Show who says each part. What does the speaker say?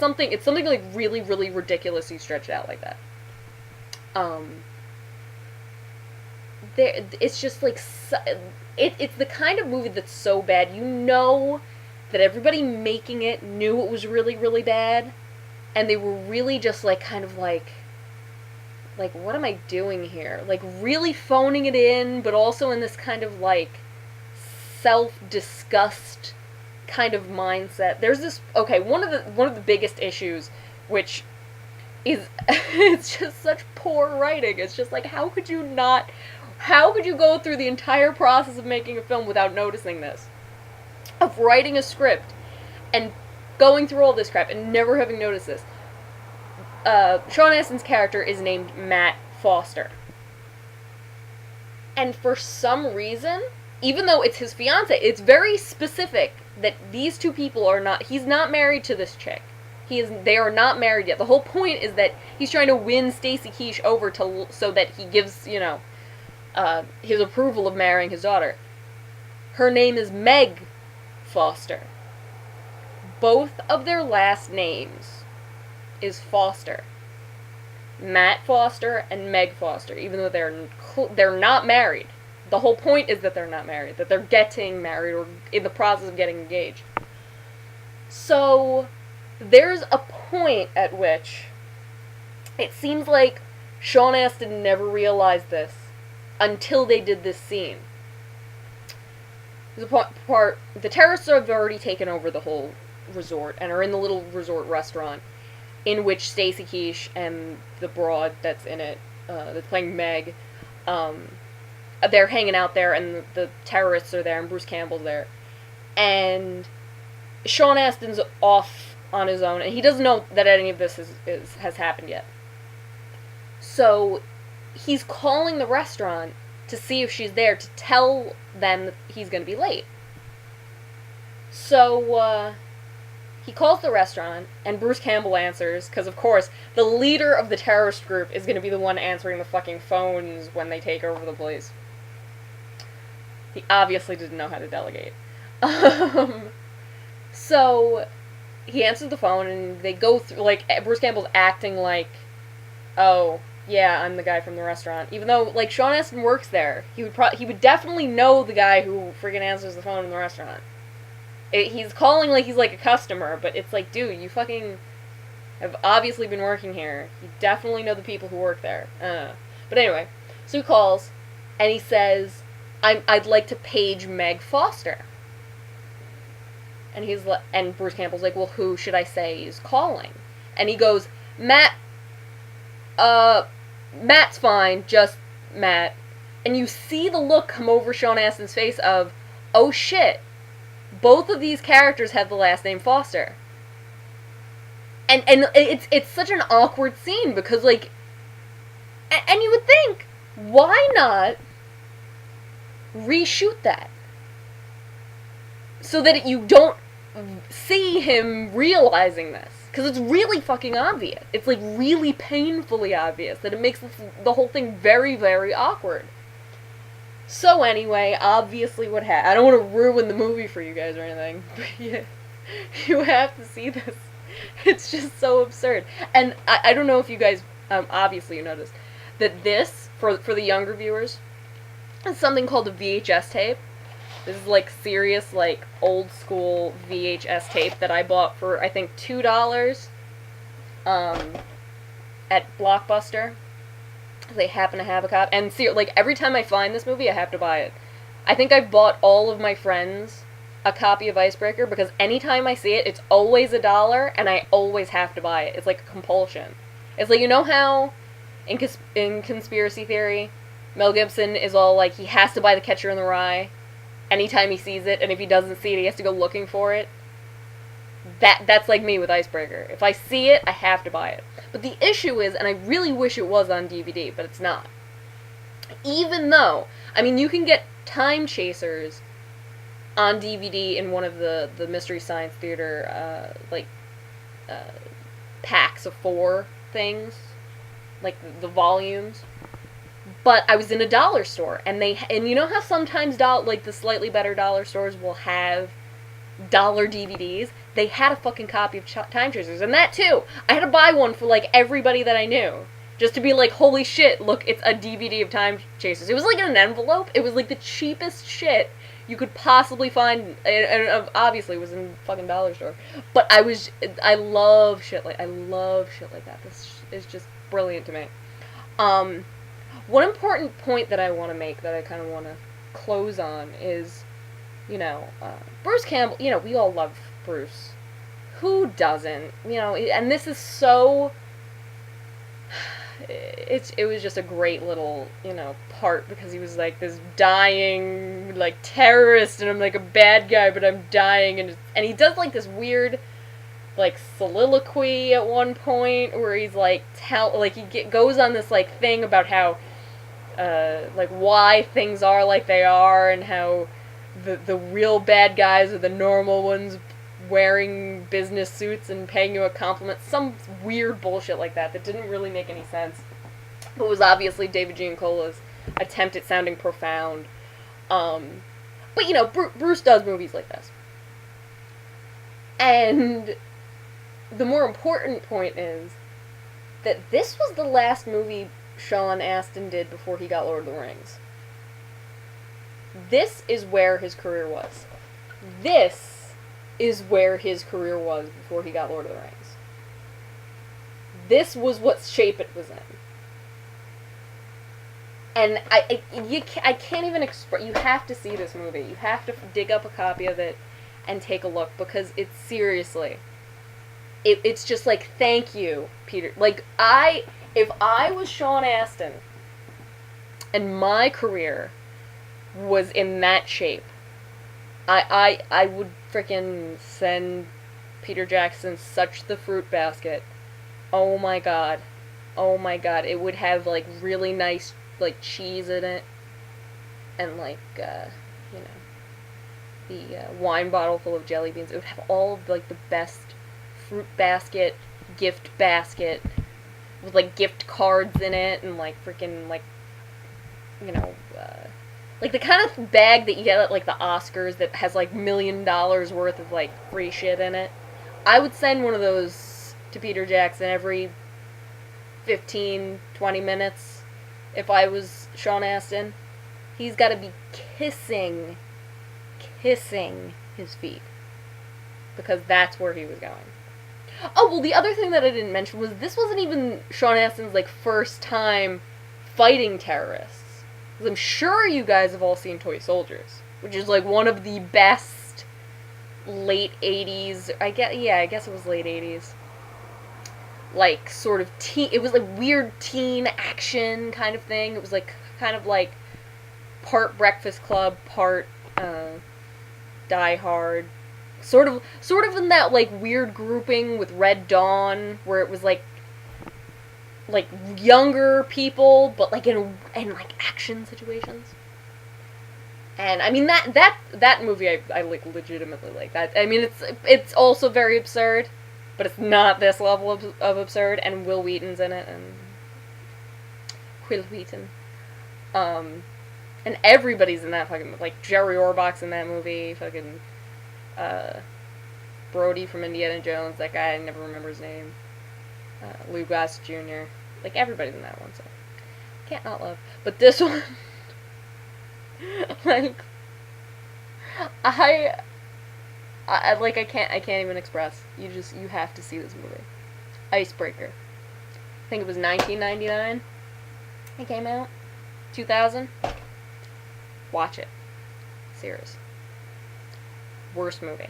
Speaker 1: something like really, really ridiculously stretched out like that. It's just like, it's the kind of movie that's so bad, you know that everybody making it knew it was really, really bad, and they were really just like, kind of like, what am I doing here? Like, really phoning it in, but also in this kind of, like, self-disgust kind of mindset. There's this, okay, one of the biggest issues, which is, it's just such poor writing. It's just like, how could you go through the entire process of making a film without noticing this? Of writing a script, and going through all this crap, and never having noticed this. Sean Astin's character is named Matt Foster. And for some reason, even though it's his fiance, it's very specific that these two people are not, he's not married to this chick. They are not married yet. The whole point is that he's trying to win Stacy Keach over so that he gives, his approval of marrying his daughter. Her name is Meg Foster. Both of their last names is Foster. Matt Foster and Meg Foster, even though they're not married. The whole point is that they're not married, that they're getting married or in the process of getting engaged. So there's a point at which it seems like Sean Astin never realized this until they did this scene. The terrorists have already taken over the whole resort and are in the little resort restaurant, in which Stacy Keach and the broad that's in it, that's playing Meg, they're hanging out there, and the terrorists are there, and Bruce Campbell's there. And Sean Astin's off on his own, and he doesn't know that any of this has happened yet. So he's calling the restaurant to see if she's there, to tell them that he's going to be late. So, he calls the restaurant, and Bruce Campbell answers, because of course, the leader of the terrorist group is going to be the one answering the fucking phones when they take over the place. He obviously didn't know how to delegate. So, he answers the phone, and they go through, like, Bruce Campbell's acting like, oh, yeah, I'm the guy from the restaurant. Even though, like, Sean Astin works there. He would definitely know the guy who friggin' answers the phone in the restaurant. He's calling like he's like a customer, but it's like, dude, you fucking have obviously been working here. You definitely know the people who work there. But anyway, so he calls, and he says, I'd like to page Meg Foster. And Bruce Campbell's like, well, who should I say is calling? And he goes, Matt's fine, just Matt. And you see the look come over Sean Astin's face of, oh shit, both of these characters have the last name Foster. And it's such an awkward scene, because, like, and you would think, why not reshoot that? So that you don't see him realizing this. Because it's really fucking obvious. It's, like, really painfully obvious that it makes the whole thing very, very awkward. So anyway, obviously what happened... I don't want to ruin the movie for you guys or anything, but yeah, you have to see this. It's just so absurd. And I don't know if you guys, obviously you noticed, that this, for the younger viewers, is something called a VHS tape. This is, like, serious, like, old school VHS tape that I bought for, I think, $2, at Blockbuster. They happen to have a copy, and see, like, every time I find this movie, I have to buy it. I think I've bought all of my friends a copy of Icebreaker, because anytime I see it, it's always $1, and I always have to buy it. It's like a compulsion. It's like, you know how, in Conspiracy Theory, Mel Gibson is all like, he has to buy The Catcher in the Rye anytime he sees it, and if he doesn't see it, he has to go looking for it? That's like me with Icebreaker. If I see it, I have to buy it. But the issue is, and I really wish it was on DVD, but it's not. Even though, I mean, you can get Time Chasers on DVD in one of the Mystery Science Theater, packs of 4 things. Like, the volumes. But I was in a dollar store, and you know how sometimes, the slightly better dollar stores will have dollar DVDs? they had a fucking copy of Time Chasers, and that too, I had to buy one for like everybody that I knew, just to be like, holy shit, look, it's a DVD of Time Chasers. It was like in an envelope. It was like the cheapest shit you could possibly find, and obviously it was in fucking dollar store. But I love shit like that. This is just brilliant to me. One important point that I want to make, that I kind of want to close on, is, Bruce Campbell. We all love Bruce. Who doesn't? And this is so. It was just a great little, part, because he was like this dying, like, terrorist, and I'm like a bad guy, but I'm dying, and he does like this weird, like, soliloquy at one point where he's like he goes on this like thing about how like why things are like they are, and how the real bad guys are the normal ones wearing business suits and paying you a compliment. Some weird bullshit like that didn't really make any sense, but was obviously David Giancola's attempt at sounding profound. But Bruce does movies like this. And the more important point is that this was the last movie Sean Astin did before he got Lord of the Rings. This is where his career was. This is where his career was before he got Lord of the Rings. This was what shape it was in. And I can't even express. You have to see this movie. You have to dig up a copy of it and take a look, because it's seriously, it's just like, thank you, Peter. Like, if I was Sean Astin and my career was in that shape, I would frickin' send Peter Jackson such the fruit basket. Oh my god. It would have, like, really nice, like, cheese in it. And, like, the wine bottle full of jelly beans. It would have all of, like, the best fruit basket, gift basket, with, like, gift cards in it, and, like, frickin', like, like the kind of bag that you get at, like, the Oscars that has, like, $1 million worth of, like, free shit in it. I would send one of those to Peter Jackson every 15, 20 minutes if I was Sean Astin. He's got to be kissing his feet, because that's where he was going. Oh, well, the other thing that I didn't mention was this wasn't even Sean Astin's, like, first time fighting terrorists. I'm sure you guys have all seen Toy Soldiers, which is, like, one of the best late 80s, I guess it was late 80s, like, sort of teen, it was, like, weird teen action kind of thing. It was, like, kind of, like, part Breakfast Club, part, Die Hard, sort of in that, like, weird grouping with Red Dawn, where it was, like, younger people, but, like, in like, action situations. And, I mean, that movie, I like, legitimately like that. I mean, it's also very absurd, but it's not this level of absurd, and Will Wheaton's in it, and Will Wheaton. And everybody's in that fucking, like, Jerry Orbach's in that movie, fucking, Brody from Indiana Jones, that guy, I never remember his name, Lou Goss Jr., like, everybody's in that one, so, can't not love. But this one, like, I can't even express. You have to see this movie. Icebreaker. I think it was 1999 it came out. 2000. Watch it. Serious. Worst movie.